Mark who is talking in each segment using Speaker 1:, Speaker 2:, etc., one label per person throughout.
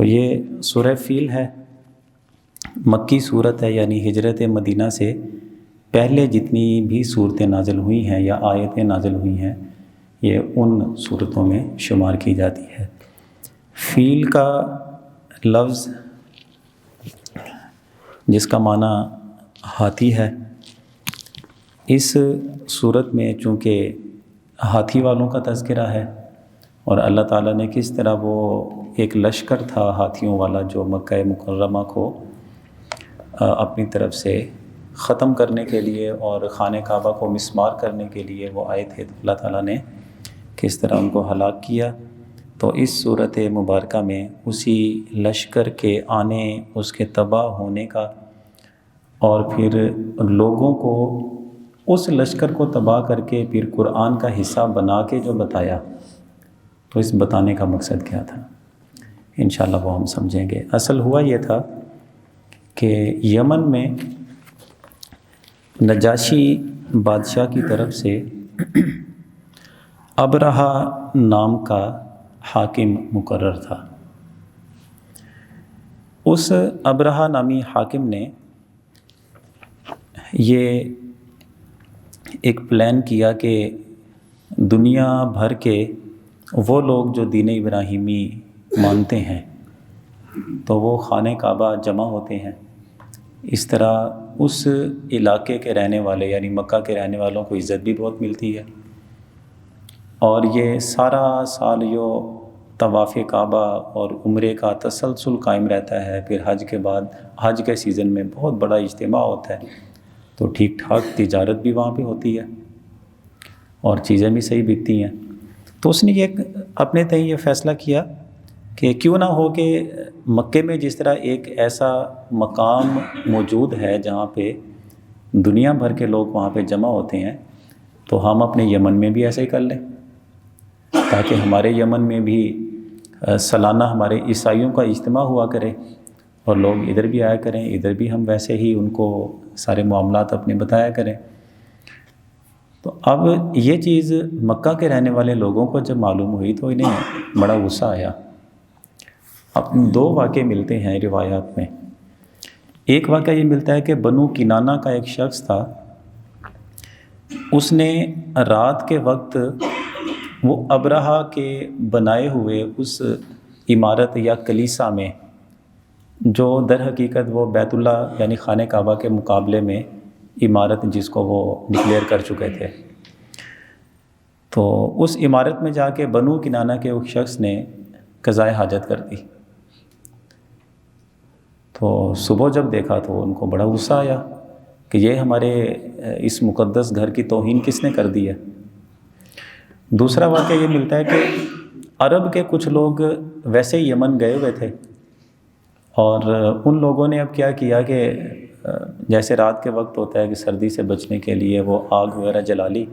Speaker 1: تو یہ سورہ فیل ہے، مکی صورت ہے، یعنی ہجرت مدینہ سے پہلے جتنی بھی صورتیں نازل ہوئی ہیں یا آیتیں نازل ہوئی ہیں یہ ان صورتوں میں شمار کی جاتی ہے۔ فیل کا لفظ جس کا معنی ہاتھی ہے، اس صورت میں چونکہ ہاتھی والوں کا تذکرہ ہے اور اللہ تعالیٰ نے کس طرح وہ ایک لشکر تھا ہاتھیوں والا جو مکہ مکرمہ کو اپنی طرف سے ختم کرنے کے لیے اور خانہ کعبہ کو مسمار کرنے کے لیے وہ آئے تھے، تو اللہ تعالیٰ نے کس طرح ان کو ہلاک کیا۔ تو اس صورت مبارکہ میں اسی لشکر کے آنے، اس کے تباہ ہونے کا اور پھر لوگوں کو اس لشکر کو تباہ کر کے پھر قرآن کا حصہ بنا کے جو بتایا، تو اس بتانے کا مقصد کیا تھا انشاءاللہ وہ ہم سمجھیں گے۔ اصل ہوا یہ تھا کہ یمن میں نجاشی بادشاہ کی طرف سے ابرہہ نام کا حاکم مقرر تھا۔ اس ابرہہ نامی حاکم نے یہ ایک پلان کیا کہ دنیا بھر کے وہ لوگ جو دین ابراہیمی مانتے ہیں تو وہ خانہ کعبہ جمع ہوتے ہیں۔ اس طرح اس علاقے کے رہنے والے یعنی مکہ کے رہنے والوں کو عزت بھی بہت ملتی ہے، اور یہ سارا سال جو طواف کعبہ اور عمرے کا تسلسل قائم رہتا ہے۔ پھر حج کے بعد حج کے سیزن میں بہت بڑا اجتماع ہوتا ہے، تو ٹھیک ٹھاک تجارت بھی وہاں پہ ہوتی ہے اور چیزیں بھی صحیح بکتی ہیں۔ تو اس نے یہ اپنے تئیں یہ فیصلہ کیا کہ کیوں نہ ہو کہ مکے میں جس طرح ایک ایسا مقام موجود ہے جہاں پہ دنیا بھر کے لوگ وہاں پہ جمع ہوتے ہیں، تو ہم اپنے یمن میں بھی ایسا ہی کر لیں، تاکہ ہمارے یمن میں بھی سالانہ ہمارے عیسائیوں کا اجتماع ہوا کرے اور لوگ ادھر بھی آیا کریں، ادھر بھی ہم ویسے ہی ان کو سارے معاملات اپنے بتایا کریں۔ تو اب یہ چیز مکہ کے رہنے والے لوگوں کو جب معلوم ہوئی تو انہیں بڑا غصہ آیا۔ اب دو واقعے ملتے ہیں روایات میں۔ ایک واقعہ یہ ملتا ہے کہ بنو کنانہ کا ایک شخص تھا، اس نے رات کے وقت وہ ابرہہ کے بنائے ہوئے اس عمارت یا کلیسا میں، جو در حقیقت وہ بیت اللہ یعنی خانہ کعبہ کے مقابلے میں عمارت جس کو وہ ڈکلیئر کر چکے تھے، تو اس عمارت میں جا کے بنو کنانہ کے ایک شخص نے قضائے حاجت کر دی۔ تو صبح جب دیکھا تو ان کو بڑا غصہ آیا کہ یہ ہمارے اس مقدس گھر کی توہین کس نے کر دی ہے۔ دوسرا واقعہ یہ ملتا ہے کہ عرب کے کچھ لوگ ویسے ہی یمن گئے ہوئے تھے، اور ان لوگوں نے اب کیا کیا کہ جیسے رات کے وقت ہوتا ہے کہ سردی سے بچنے کے لیے وہ آگ وغیرہ جلا لی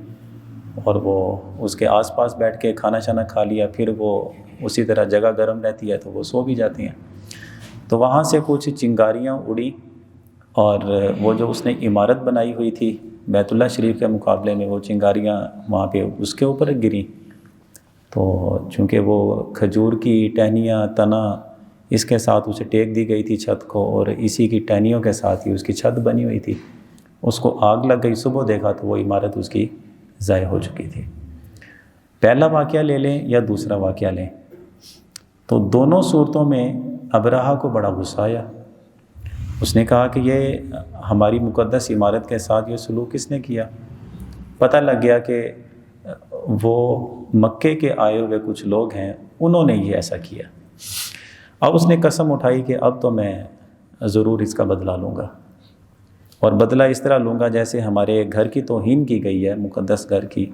Speaker 1: اور وہ اس کے آس پاس بیٹھ کے کھانا شانا کھا لیا، پھر وہ اسی طرح جگہ گرم رہتی ہے تو وہ سو بھی جاتی ہیں۔ تو وہاں سے کچھ چنگاریاں اڑی اور وہ جو اس نے عمارت بنائی ہوئی تھی بیت اللہ شریف کے مقابلے میں، وہ چنگاریاں وہاں پہ اس کے اوپر گریں۔ تو چونکہ وہ کھجور کی ٹہنیاں تنا اس کے ساتھ اسے ٹیک دی گئی تھی چھت کو، اور اسی کی ٹہنیوں کے ساتھ ہی اس کی چھت بنی ہوئی تھی، اس کو آگ لگ گئی۔ صبح دیکھا تو وہ عمارت اس کی ضائع ہو چکی تھی۔ پہلا واقعہ لے لیں یا دوسرا واقعہ لیں، تو دونوں صورتوں میں ابرہہ کو بڑا غصہ آیا۔ اس نے کہا کہ یہ ہماری مقدس عمارت کے ساتھ یہ سلوک کس نے کیا۔ پتہ لگ گیا کہ وہ مکے کے آئے ہوئے کچھ لوگ ہیں، انہوں نے یہ ایسا کیا۔ اب اس نے قسم اٹھائی کہ اب تو میں ضرور اس کا بدلہ لوں گا، اور بدلہ اس طرح لوں گا جیسے ہمارے گھر کی توہین کی گئی ہے، مقدس گھر کی،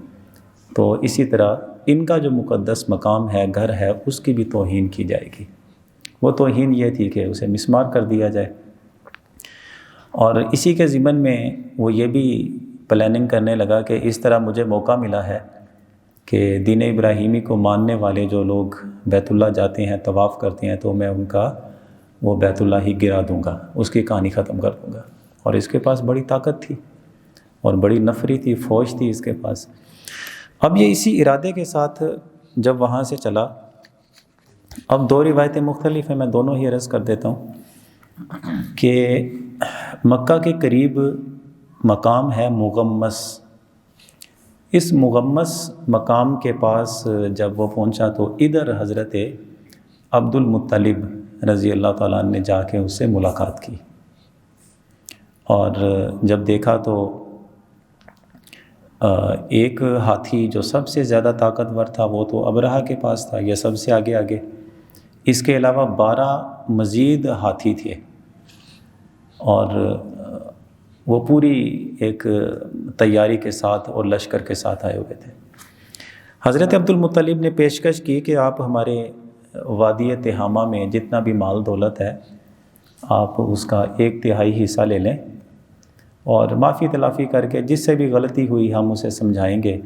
Speaker 1: تو اسی طرح ان کا جو مقدس مقام ہے، گھر ہے، اس کی بھی توہین کی جائے گی۔ وہ توہین یہ تھی کہ اسے مسمار کر دیا جائے، اور اسی کے ضمن میں وہ یہ بھی پلاننگ کرنے لگا کہ اس طرح مجھے موقع ملا ہے کہ دین ابراہیمی کو ماننے والے جو لوگ بیت اللہ جاتے ہیں، طواف کرتے ہیں، تو میں ان کا وہ بیت اللہ ہی گرا دوں گا، اس کی کہانی ختم کر دوں گا۔ اور اس کے پاس بڑی طاقت تھی اور بڑی نفری تھی، فوج تھی اس کے پاس۔ اب یہ اسی ارادے کے ساتھ جب وہاں سے چلا اب دو روایتیں مختلف ہیں، میں دونوں ہی عرض کر دیتا ہوں کہ مکہ کے قریب مقام ہے مغمس. اس مغمس مقام کے پاس جب وہ پہنچا تو ادھر حضرت عبد المطلب رضی اللہ تعالیٰ عنہ نے جا کے اس سے ملاقات کی، اور جب دیکھا تو ایک ہاتھی جو سب سے زیادہ طاقتور تھا وہ تو ابرہہ کے پاس تھا، یہ سب سے آگے آگے. اس کے علاوہ 12 مزید ہاتھی تھے، اور وہ پوری ایک تیاری کے ساتھ اور لشکر کے ساتھ آئے ہوئے تھے. حضرت عبد المطلب نے پیشکش کی کہ آپ ہمارے وادی تہامہ میں جتنا بھی مال دولت ہے آپ اس کا 1/3 حصہ لے لیں، اور معافی تلافی کر کے جس سے بھی غلطی ہوئی ہم اسے سمجھائیں گے،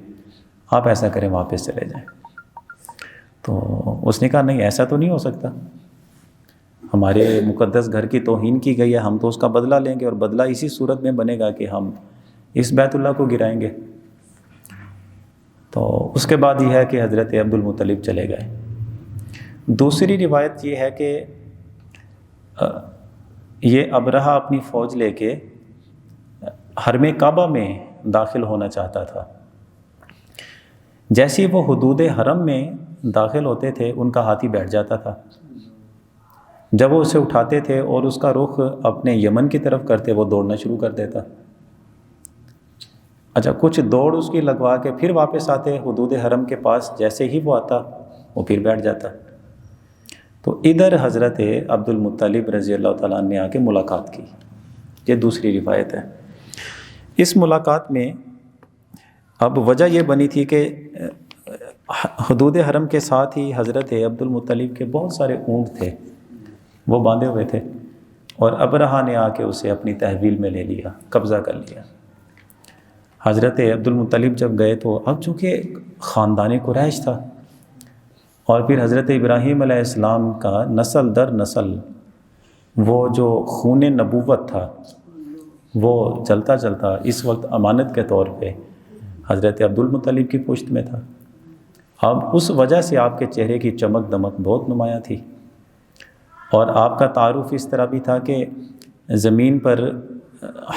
Speaker 1: آپ ایسا کریں واپس چلے جائیں. تو اس نے کہا نہیں، ایسا تو نہیں ہو سکتا، ہمارے مقدس گھر کی توہین کی گئی ہے، ہم تو اس کا بدلہ لیں گے، اور بدلہ اسی صورت میں بنے گا کہ ہم اس بیت اللہ کو گرائیں گے. تو اس کے بعد یہ ہے کہ حضرت عبد المطلب چلے گئے. دوسری روایت یہ ہے کہ یہ ابرہہ اپنی فوج لے کے حرم کعبہ میں داخل ہونا چاہتا تھا. جیسے وہ حدود حرم میں داخل ہوتے تھے ان کا ہاتھی بیٹھ جاتا تھا. جب وہ اسے اٹھاتے تھے اور اس کا رخ اپنے یمن کی طرف کرتے وہ دوڑنا شروع کر دیتا. اچھا، کچھ دوڑ اس کی لگوا کے پھر واپس آتے حدود حرم کے پاس، جیسے ہی وہ آتا وہ پھر بیٹھ جاتا. تو ادھر حضرت عبد المطلب رضی اللہ تعالیٰ عنہ نے آ کے ملاقات کی. یہ دوسری روایت ہے. اس ملاقات میں اب وجہ یہ بنی تھی کہ حدود حرم کے ساتھ ہی حضرت عبد المطلب کے بہت سارے اونٹ تھے، وہ باندھے ہوئے تھے، اور ابرہہ نے آ کے اسے اپنی تحویل میں لے لیا، قبضہ کر لیا. حضرت عبد المطلب جب گئے تو اب چونکہ خاندان قریش تھا، اور پھر حضرت ابراہیم علیہ السلام کا نسل در نسل وہ جو خون نبوت تھا وہ چلتا چلتا اس وقت امانت کے طور پہ حضرت عبد المطلب کی پشت میں تھا. اب اس وجہ سے آپ کے چہرے کی چمک دمک بہت نمایاں تھی، اور آپ کا تعارف اس طرح بھی تھا کہ زمین پر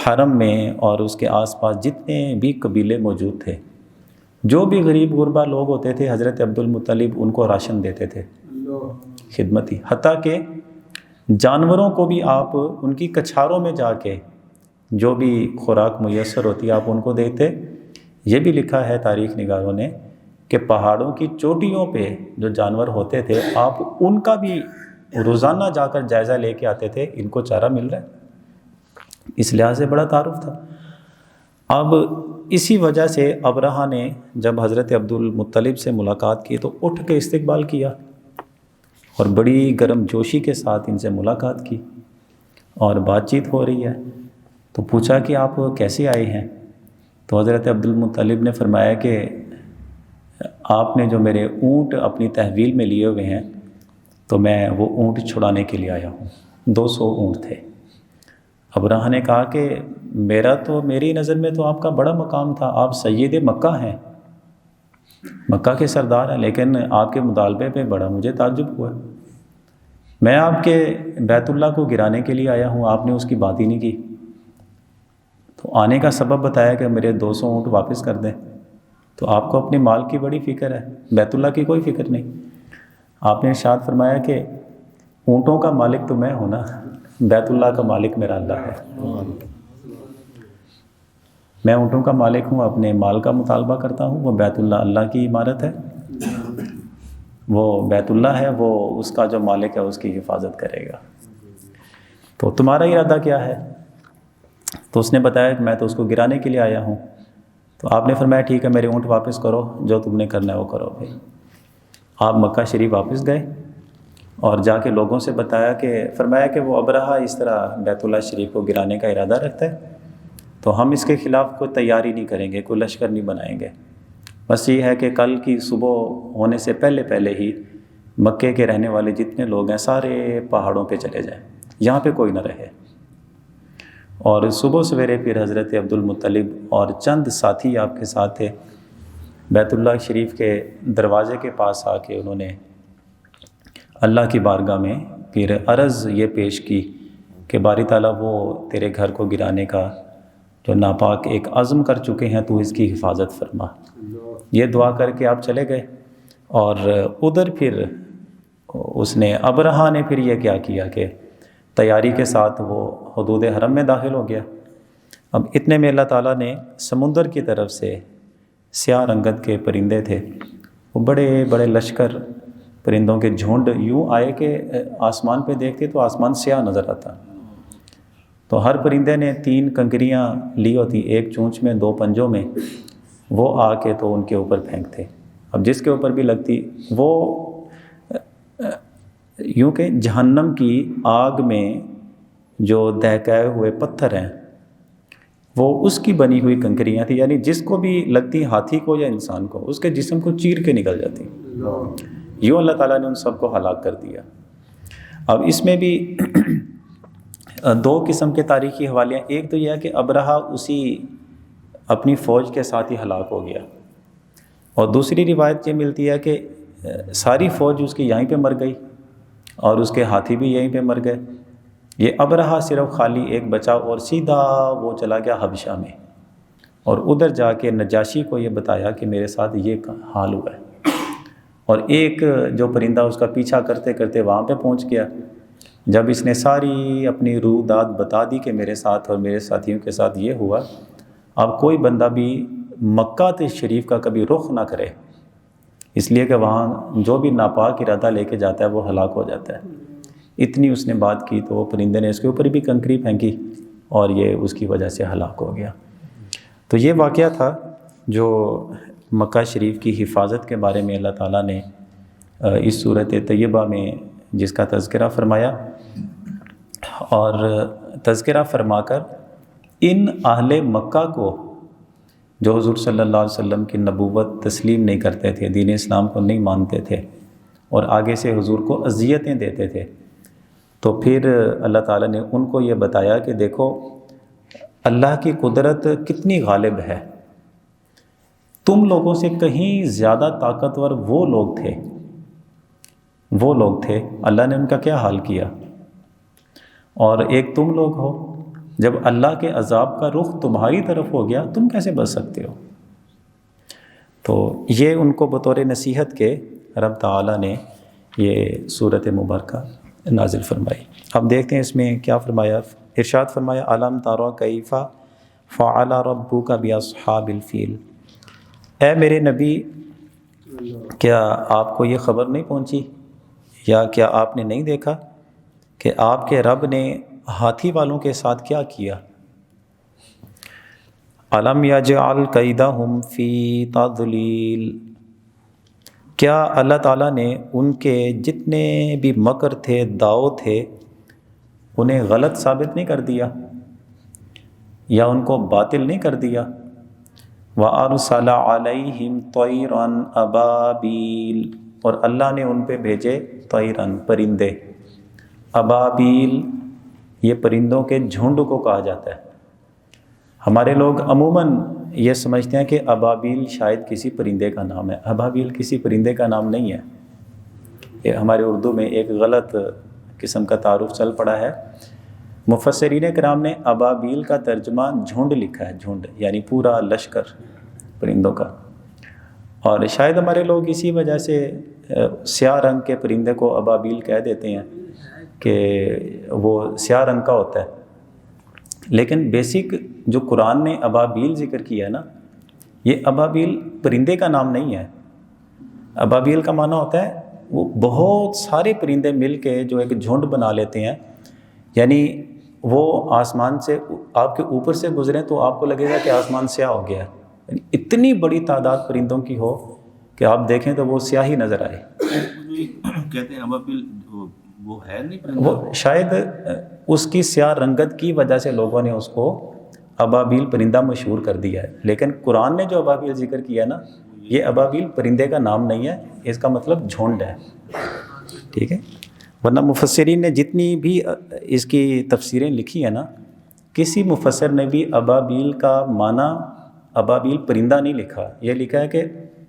Speaker 1: حرم میں اور اس کے آس پاس جتنے بھی قبیلے موجود تھے، جو بھی غریب غربا لوگ ہوتے تھے حضرت عبد المطلب ان کو راشن دیتے تھے، خدمتی. حتیٰ کہ جانوروں کو بھی آپ ان کی کچھاروں میں جا کے جو بھی خوراک میسر ہوتی آپ ان کو دیتے. یہ بھی لکھا ہے تاریخ نگاروں نے کہ پہاڑوں کی چوٹیوں پہ جو جانور ہوتے تھے آپ ان کا بھی روزانہ جا کر جائزہ لے کے آتے تھے، ان کو چارہ مل رہا ہے. اس لحاظ سے بڑا تعارف تھا. اب اسی وجہ سے ابرہہ نے جب حضرت عبد المطلب سے ملاقات کی تو اٹھ کے استقبال کیا، اور بڑی گرم جوشی کے ساتھ ان سے ملاقات کی، اور بات چیت ہو رہی ہے. تو پوچھا کہ آپ کیسے آئے ہیں؟ تو حضرت عبد المطلب نے فرمایا کہ آپ نے جو میرے اونٹ اپنی تحویل میں لیے ہوئے ہیں تو میں وہ اونٹ چھڑانے کے لیے آیا ہوں. 200 اونٹ تھے. ابرہہ نے کہا کہ میری نظر میں تو آپ کا بڑا مقام تھا، آپ سید مکہ ہیں، مکہ کے سردار ہیں، لیکن آپ کے مطالبے پہ بڑا مجھے تعجب ہوا. میں آپ کے بیت اللہ کو گرانے کے لیے آیا ہوں، آپ نے اس کی بات ہی نہیں کی. تو آنے کا سبب بتایا کہ میرے 200 اونٹ واپس کر دیں. تو آپ کو اپنے مال کی بڑی فکر ہے، بیت اللہ کی کوئی فکر نہیں. آپ نے ارشاد فرمایا کہ اونٹوں کا مالک تو میں ہوں نا، بیت اللہ کا مالک میرا اللہ ہے. میں اونٹوں کا مالک ہوں، اپنے مال کا مطالبہ کرتا ہوں. وہ بیت اللہ اللہ کی عمارت ہے، وہ بیت اللہ ہے، وہ اس کا جو مالک ہے اس کی حفاظت کرے گا. تو تمہارا ارادہ کیا ہے؟ تو اس نے بتایا کہ میں تو اس کو گرانے کے لیے آیا ہوں. تو آپ نے فرمایا ٹھیک ہے، میرے اونٹ واپس کرو، جو تم نے کرنا ہے وہ کرو. بھائی آپ مکہ شریف واپس گئے اور جا کے لوگوں سے بتایا کہ فرمایا کہ وہ ابرہہ اس طرح بیت اللہ شریف کو گرانے کا ارادہ رکھتا ہے، تو ہم اس کے خلاف کوئی تیاری نہیں کریں گے، کوئی لشکر نہیں بنائیں گے. بس یہ ہے کہ کل کی صبح ہونے سے پہلے ہی مکے کے رہنے والے جتنے لوگ ہیں سارے پہاڑوں پہ چلے جائیں، یہاں پہ کوئی نہ رہے. اور صبح سویرے پھر حضرت عبد المطلب اور چند ساتھی آپ کے ساتھ تھے، بیت اللہ شریف کے دروازے کے پاس آ کے انہوں نے اللہ کی بارگاہ میں پھر عرض یہ پیش کی کہ باری تعالیٰ وہ تیرے گھر کو گرانے کا جو ناپاک ایک عزم کر چکے ہیں، تو اس کی حفاظت فرما۔ یہ دعا کر کے آپ چلے گئے، اور ادھر پھر اس نے ابرہہ نے پھر یہ کیا کیا کہ تیاری کے ساتھ وہ حدود حرم میں داخل ہو گیا۔ اب اتنے میں اللہ تعالیٰ نے سمندر کی طرف سے سیاہ رنگت کے پرندے تھے، وہ بڑے بڑے لشکر پرندوں کے جھنڈ یوں آئے کہ آسمان پہ دیکھتے تو آسمان سیاہ نظر آتا۔ تو ہر پرندے نے 3 کنکریاں لی ہوتی، ایک چونچ میں 2 پنجوں میں، وہ آ کے تو ان کے اوپر پھینکتے۔ اب جس کے اوپر بھی لگتی وہ یوں کہ جہنم کی آگ میں جو دہکائے ہوئے پتھر ہیں وہ اس کی بنی ہوئی کنکریاں تھیں، یعنی جس کو بھی لگتی ہاتھی کو یا انسان کو، اس کے جسم کو چیر کے نکل جاتی۔ یوں اللہ تعالیٰ نے ان سب کو ہلاک کر دیا۔ اب اس میں بھی 2 قسم کے تاریخی حوالے ہیں۔ ایک تو یہ ہے کہ ابرہہ اسی اپنی فوج کے ساتھ ہی ہلاک ہو گیا، اور دوسری روایت یہ ملتی ہے کہ ساری فوج اس کی یہیں پہ مر گئی اور اس کے ہاتھی بھی یہیں پہ مر گئے۔ یہ ابرہہ صرف خالی ایک بچا اور سیدھا وہ چلا گیا حبشہ میں، اور ادھر جا کے نجاشی کو یہ بتایا کہ میرے ساتھ یہ حال ہوا ہے، اور ایک جو پرندہ اس کا پیچھا کرتے کرتے وہاں پہ پہنچ گیا۔ جب اس نے ساری اپنی روح داد بتا دی کہ میرے ساتھ اور میرے ساتھیوں کے ساتھ یہ ہوا، اب کوئی بندہ بھی مکہ شریف کا کبھی رخ نہ کرے، اس لیے کہ وہاں جو بھی ناپاک ارادہ لے کے جاتا ہے وہ ہلاک ہو جاتا ہے۔ اتنی اس نے بات کی تو وہ پرندے نے اس کے اوپر بھی کنکری پھینکی اور یہ اس کی وجہ سے ہلاک ہو گیا۔ تو یہ واقعہ تھا جو مکہ شریف کی حفاظت کے بارے میں اللہ تعالیٰ نے اس صورت طیبہ میں جس کا تذکرہ فرمایا، اور تذکرہ فرما کر ان اہل مکہ کو جو حضور صلی اللہ علیہ وسلم کی نبوت تسلیم نہیں کرتے تھے، دین اسلام کو نہیں مانتے تھے اور آگے سے حضور کو اذیتیں دیتے تھے، تو پھر اللہ تعالیٰ نے ان کو یہ بتایا کہ دیکھو اللہ کی قدرت کتنی غالب ہے، تم لوگوں سے کہیں زیادہ طاقتور وہ لوگ تھے، اللہ نے ان کا کیا حال کیا، اور ایک تم لوگ ہو، جب اللہ کے عذاب کا رخ تمہاری طرف ہو گیا تم کیسے بچ سکتے ہو۔ تو یہ ان کو بطور نصیحت کے رب تعالیٰ نے یہ صورت مبارکہ نازل فرمائی۔ اب دیکھتے ہیں اس میں کیا فرمایا۔ ارشاد فرمایا الم تر کیف فعل ربک باصحاب الفیل، اے میرے نبی کیا آپ کو یہ خبر نہیں پہنچی یا کیا آپ نے نہیں دیکھا کہ آپ کے رب نے ہاتھی والوں کے ساتھ کیا کیا۔ الم یجعل کیدہم فی تضلیل، کیا اللہ تعالیٰ نے ان کے جتنے بھی مکر تھے، داؤ تھے، انہیں غلط ثابت نہیں کر دیا یا ان کو باطل نہیں کر دیا۔ وَأَرْسَلَ عَلَيْهِمْ طَيْرًا أَبَابِيلَ، اور اللہ نے ان پہ بھیجے طیرن پرندے، ابابیل یہ پرندوں کے جھنڈ کو کہا جاتا ہے۔ ہمارے لوگ عموماً یہ سمجھتے ہیں کہ ابابیل شاید کسی پرندے کا نام ہے، ابابیل کسی پرندے کا نام نہیں ہے، یہ ہمارے اردو میں ایک غلط قسم کا تعارف چل پڑا ہے۔ مفسرین کرام نے ابابیل کا ترجمہ جھنڈ لکھا ہے، جھنڈ یعنی پورا لشکر پرندوں کا، اور شاید ہمارے لوگ اسی وجہ سے سیاہ رنگ کے پرندے کو ابابیل کہہ دیتے ہیں کہ وہ سیاہ رنگ کا ہوتا ہے، لیکن بیسک جو قرآن نے ابابیل ذکر کیا ہے نا، یہ ابابیل پرندے کا نام نہیں ہے۔ ابابیل کا معنی ہوتا ہے وہ بہت سارے پرندے مل کے جو ایک جھنڈ بنا لیتے ہیں، یعنی وہ آسمان سے آپ کے اوپر سے گزریں تو آپ کو لگے گا کہ آسمان سیاہ ہو گیا ہے، یعنی اتنی بڑی تعداد پرندوں کی ہو کہ آپ دیکھیں تو وہ سیاہی نظر آئے۔
Speaker 2: کہتے ہیں ابابیل وہ ہے نہیں،
Speaker 1: وہ شاید اس کی سیاہ رنگت کی وجہ سے لوگوں نے اس کو ابابیل پرندہ مشہور کر دیا ہے، لیکن قرآن نے جو ابابیل ذکر کیا نا، یہ ابابیل پرندے کا نام نہیں ہے، اس کا مطلب جھنڈ ہے، ٹھیک ہے۔ ورنہ مفسرین نے جتنی بھی اس کی تفسیریں لکھی ہیں نا، کسی مفسر نے بھی ابابیل کا معنی ابابیل پرندہ نہیں لکھا، یہ لکھا ہے کہ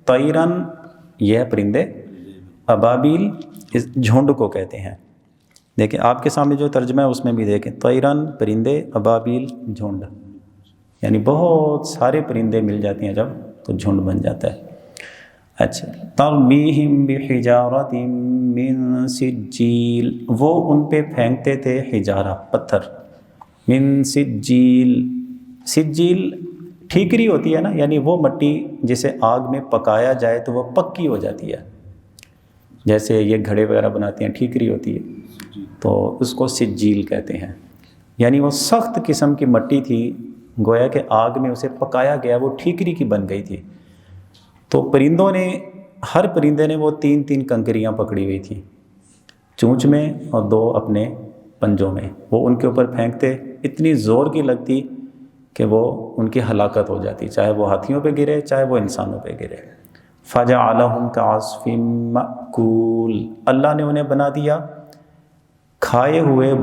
Speaker 1: طیرن یہ ہے پرندے، ابابیل اس جھنڈ کو کہتے ہیں. دیکھیں آپ کے سامنے جو ترجمہ ہے اس میں بھی دیکھیں، طیرن پرندے، ابابیل جھنڈ، یعنی بہت سارے پرندے مل جاتی ہیں جب تو جھنڈ بن جاتا ہے. اچھا، ترمیہم بحجارۃ من سجیل، وہ ان پہ پھینکتے تھے حجارہ، پتھر، من سجیل. سجیل ٹھیکری ہوتی ہے نا، یعنی وہ مٹی جسے آگ میں پکایا جائے تو وہ پکی ہو جاتی ہے، جیسے یہ گھڑے وغیرہ بناتے ہیں ٹھیکری ہوتی ہے تو اس کو سجیل کہتے ہیں. یعنی وہ سخت قسم کی مٹی تھی، گویا کہ آگ میں اسے پکایا گیا، وہ ٹھیکری کی بن گئی تھی. تو پرندوں نے، ہر پرندے نے وہ 3 کنکریاں پکڑی ہوئی تھیں، چونچ میں اور 2 اپنے پنجوں میں. وہ ان کے اوپر پھینکتے، اتنی زور کی لگتی کہ وہ ان کی ہلاکت ہو جاتی، چاہے وہ ہاتھیوں پہ گرے چاہے وہ انسانوں پہ گرے. فَجَعَلَهُمْ كَعَصْفٍ مَأْكُولٍ، اللہ نے انہیں بنا دیا کھائے ہوئے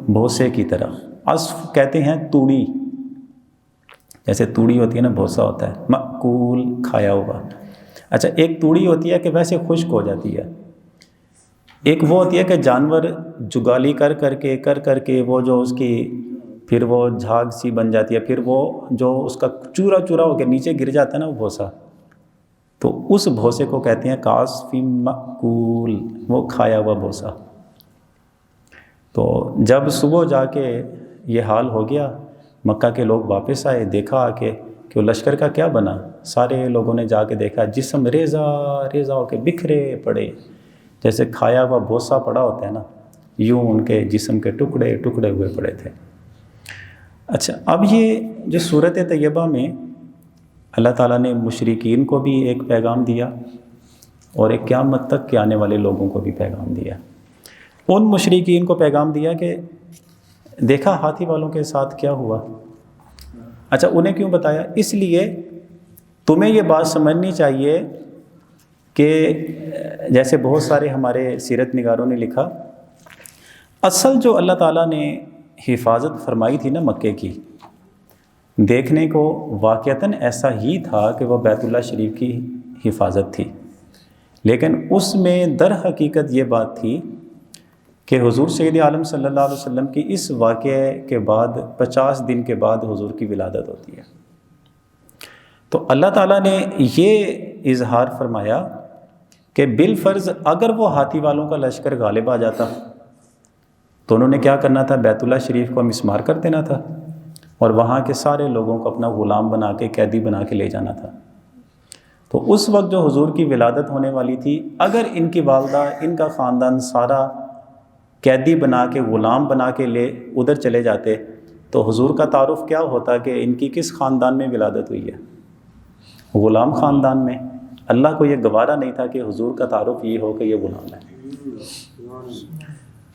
Speaker 1: بھوسے کی طرح. عصف کہتے ہیں توڑی، جیسے توڑی ہوتی ہے نا، بھوسا ہوتا ہے، مأکول کھایا ہوا. اچھا، ایک توڑی ہوتی ہے کہ ویسے خشک ہو جاتی ہے، ایک وہ ہوتی ہے کہ جانور جگالی کر کر کے وہ جو اس کی پھر وہ جھاگ سی بن جاتی ہے، پھر وہ جو اس کا چورا چورا ہو کے نیچے گر جاتا ہے نا وہ بھوسا، تو اس بھوسے کو کہتے ہیں کعصف مأکول، وہ کھایا ہوا بھوسا. تو جب صبح جا کے یہ حال ہو گیا، مکہ کے لوگ واپس آئے، دیکھا آ کے کہ وہ لشکر کا کیا بنا. سارے لوگوں نے جا کے دیکھا جسم ریزہ ریزہ ہو کے بکھرے پڑے، جیسے کھایا ہوا بھوسا پڑا ہوتا ہے نا، یوں ان کے جسم کے ٹکڑے ٹکڑے ہوئے پڑے تھے. اچھا، اب یہ جو صورت طیبہ میں اللہ تعالیٰ نے مشرکین کو بھی ایک پیغام دیا اور ایک قیامت تک کے آنے والے لوگوں کو بھی پیغام دیا. ان مشرکین کو پیغام دیا کہ دیکھا ہاتھی والوں کے ساتھ کیا ہوا. اچھا، انہیں کیوں بتایا؟ اس لیے تمہیں یہ بات سمجھنی چاہیے کہ جیسے بہت سارے ہمارے سیرت نگاروں نے لکھا، اصل جو اللہ تعالیٰ نے حفاظت فرمائی تھی نا مکے کی، دیکھنے کو واقعتاً ایسا ہی تھا کہ وہ بیت اللہ شریف کی حفاظت تھی، لیکن اس میں در حقیقت یہ بات تھی کہ حضور سید عالم صلی اللہ علیہ وسلم کی اس واقعے کے بعد 50 دن کے بعد حضور کی ولادت ہوتی ہے. تو اللہ تعالیٰ نے یہ اظہار فرمایا کہ بالفرض اگر وہ ہاتھی والوں کا لشکر غالب آ جاتا تو انہوں نے کیا کرنا تھا؟ بیت اللہ شریف کو مسمار کر دینا تھا اور وہاں کے سارے لوگوں کو اپنا غلام بنا کے، قیدی بنا کے لے جانا تھا. تو اس وقت جو حضور کی ولادت ہونے والی تھی، اگر ان کی والدہ، ان کا خاندان سارا قیدی بنا کے، غلام بنا کے لے ادھر چلے جاتے تو حضور کا تعارف کیا ہوتا کہ ان کی کس خاندان میں ولادت ہوئی ہے؟ غلام خاندان میں. اللہ کو یہ گوارا نہیں تھا کہ حضور کا تعارف یہ ہو کہ یہ غلام ہے.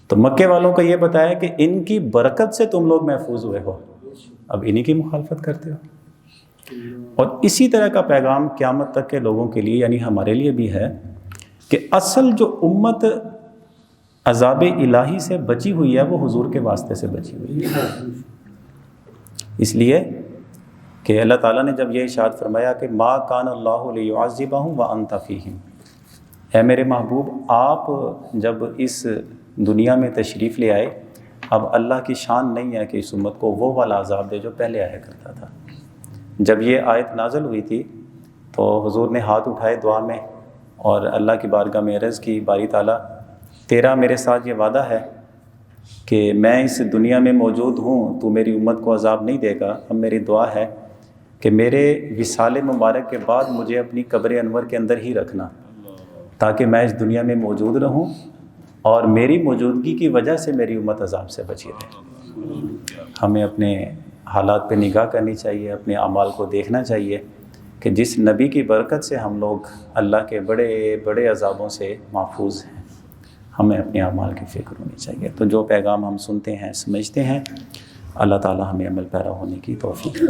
Speaker 1: تو مکے والوں کو یہ بتایا کہ ان کی برکت سے تم لوگ محفوظ ہوئے ہو، اب انہی کی مخالفت کرتے ہو. اور اسی طرح کا پیغام قیامت تک کے لوگوں کے لیے، یعنی ہمارے لیے بھی ہے کہ اصل جو امت عذاب الہی سے بچی ہوئی ہے وہ حضور کے واسطے سے بچی ہوئی ہے. اس لیے کہ اللہ تعالیٰ نے جب یہ ارشاد فرمایا کہ ما کان اللہ لیعذبہم وانت فیہم، اے میرے محبوب آپ جب اس دنیا میں تشریف لے آئے، اب اللہ کی شان نہیں ہے کہ اس امت کو وہ والا عذاب دے جو پہلے آیا کرتا تھا. جب یہ آیت نازل ہوئی تھی تو حضور نے ہاتھ اٹھائے دعا میں اور اللہ کی بارگاہ میں عرض کی، باری تعالیٰ تیرا میرے ساتھ یہ وعدہ ہے کہ میں اس دنیا میں موجود ہوں، تو میری امت کو عذاب نہیں دے گا. اب میری دعا ہے کہ میرے وصال مبارک کے بعد مجھے اپنی قبر انور کے اندر ہی رکھنا، تاکہ میں اس دنیا میں موجود رہوں اور میری موجودگی کی وجہ سے میری امت عذاب سے بچی رہے. ہمیں اپنے حالات پہ نگاہ کرنی چاہیے، اپنے اعمال کو دیکھنا چاہیے کہ جس نبی کی برکت سے ہم لوگ اللہ کے بڑے بڑے عذابوں سے محفوظ ہیں، ہمیں اپنے اعمال کی فکر ہونی چاہیے. تو جو پیغام ہم سنتے ہیں، سمجھتے ہیں، اللہ تعالی ہمیں عمل پیرا ہونے کی توفیق دے.